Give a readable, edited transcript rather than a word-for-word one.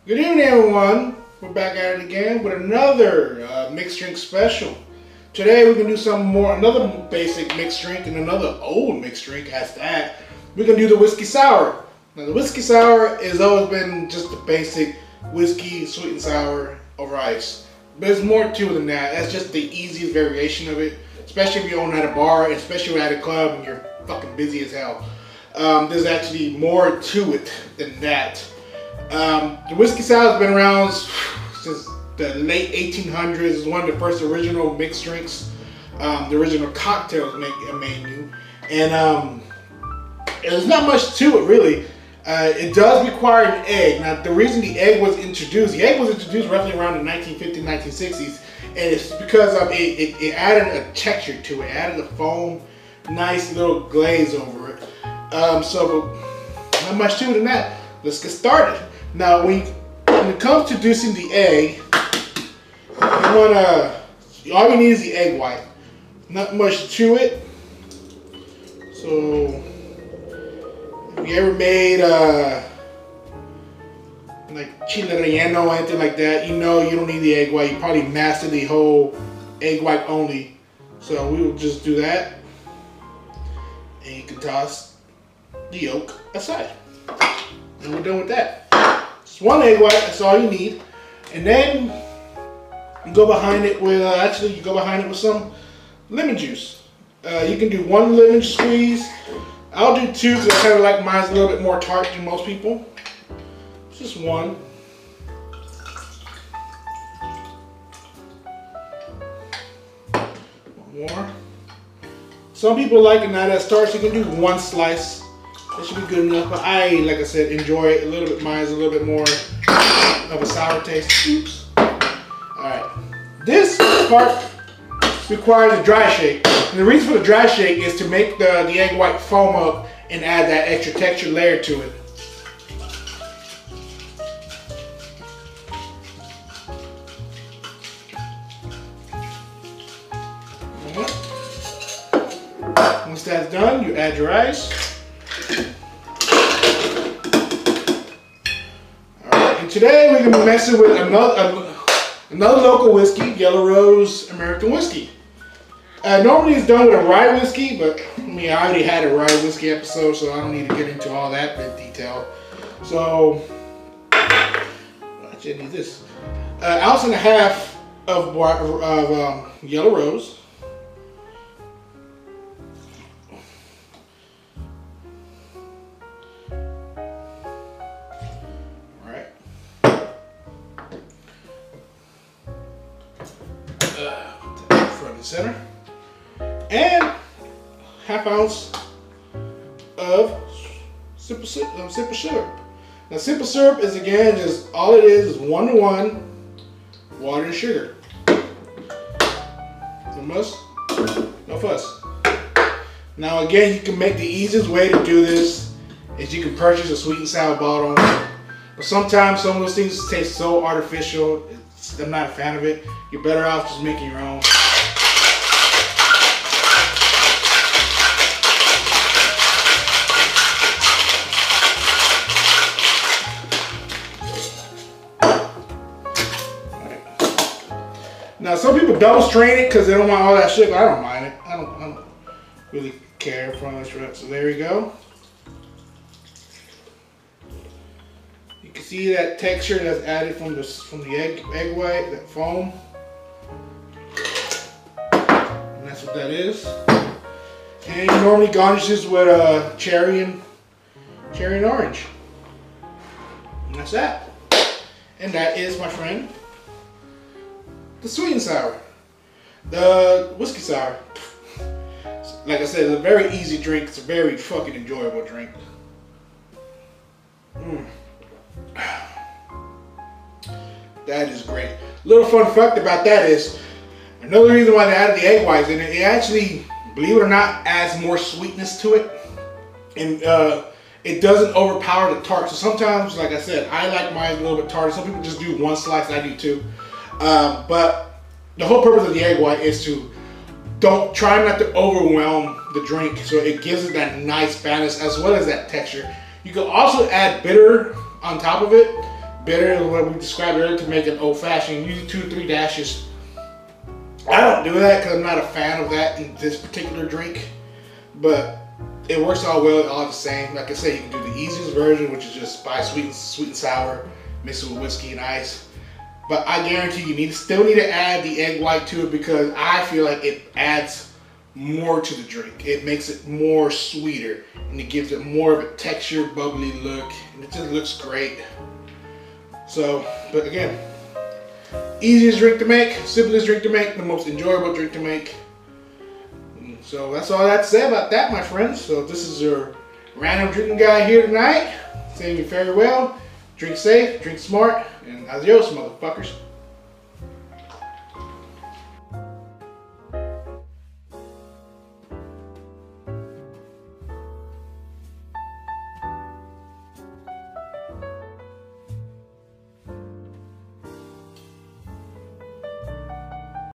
Good evening, everyone. We're back at it again with another mixed drink special. Today we're gonna do another basic mixed drink and another old mixed drink. As that, we're gonna do the whiskey sour. Now the whiskey sour has always been just the basic whiskey sweet and sour over ice, but there's more to it than that. That's just the easiest variation of it, especially if you're on at a bar, and especially at a club and you're fucking busy as hell. There's actually more to it than that. The whiskey sour has been around since the late 1800s. It's one of the first original mixed drinks, the original cocktails menu, and there's not much to it really. It does require an egg. Now the reason the egg was introduced roughly around the 1950s, 1960s, and it's because it added a texture to it, added a foam, nice little glaze over it. So not much to it than that. Let's get started. Now, when it comes to reducing the egg, all you need is the egg white. Not much to it. So, if you ever made like chile relleno or anything like that, you know you don't need the egg white. You probably master the whole egg white only. So we will just do that, and you can toss the yolk aside, and we're done with that. Just one egg white, that's all you need. And then you go behind it with, some lemon juice. You can do one lemon squeeze. I'll do two because I kind of like mine a little bit more tart than most people. Just one. One more. Some people like it not as tart, so you can do one slice. That should be good enough, but like I said, enjoy it a little bit. Mine's a little bit more of a sour taste. Oops. Alright. This part requires a dry shake. And the reason for the dry shake is to make the egg white foam up and add that extra texture layer to it. Once that's done, you add your ice. Alright, and today we're going to be messing with another local whiskey, Yellowrose American whiskey. Normally it's done with a rye whiskey, but I mean, I already had a rye whiskey episode, so I don't need to get into all that in detail. So, actually I need this. Ounce and a half of Yellowrose. Front and center, and half ounce of simple syrup. Now simple syrup is again just all it is 1:1 water and sugar. No muss, no fuss. Now again, you can make the easiest way to do this is you can purchase a sweet and sour bottle, but sometimes some of those things taste so artificial. I'm not a fan of it. You're better off just making your own. Now some people double strain it because they don't want all that sugar. I don't mind it. I don't really care for much. So there we go. You can see that texture that's added from the egg white, that foam. And that's what that is. And you normally garnish this with cherry and orange. And that's that. And that is, my friend, the sweet and sour. The whiskey sour. Like I said, it's a very easy drink. It's a very fucking enjoyable drink. That is great. Little fun fact about that is, another reason why they added the egg whites in it, it actually, believe it or not, adds more sweetness to it. And it doesn't overpower the tart. So sometimes, like I said, I like mine a little bit tart. Some people just do one slice, I do too. But the whole purpose of the egg white is to try not to overwhelm the drink, so it gives it that nice balance as well as that texture. You can also add bitter on top of it, bitter, what we described earlier, to make an old fashioned. Usually 2 or 3 dashes. I don't do that because I'm not a fan of that in this particular drink, but it works all well, all the same. Like I said, you can do the easiest version, which is just buy sweet and sour, mix it with whiskey and ice. But I guarantee you still need to add the egg white to it, because I feel like it adds more to the drink. It makes it more sweeter, and it gives it more of a textured, bubbly look, and it just looks great. So, but again, easiest drink to make, simplest drink to make, the most enjoyable drink to make. So that's all I have to say about that, my friends. So this is your random drinking guy here tonight, saying you very well. Drink safe, drink smart, and adios, motherfuckers.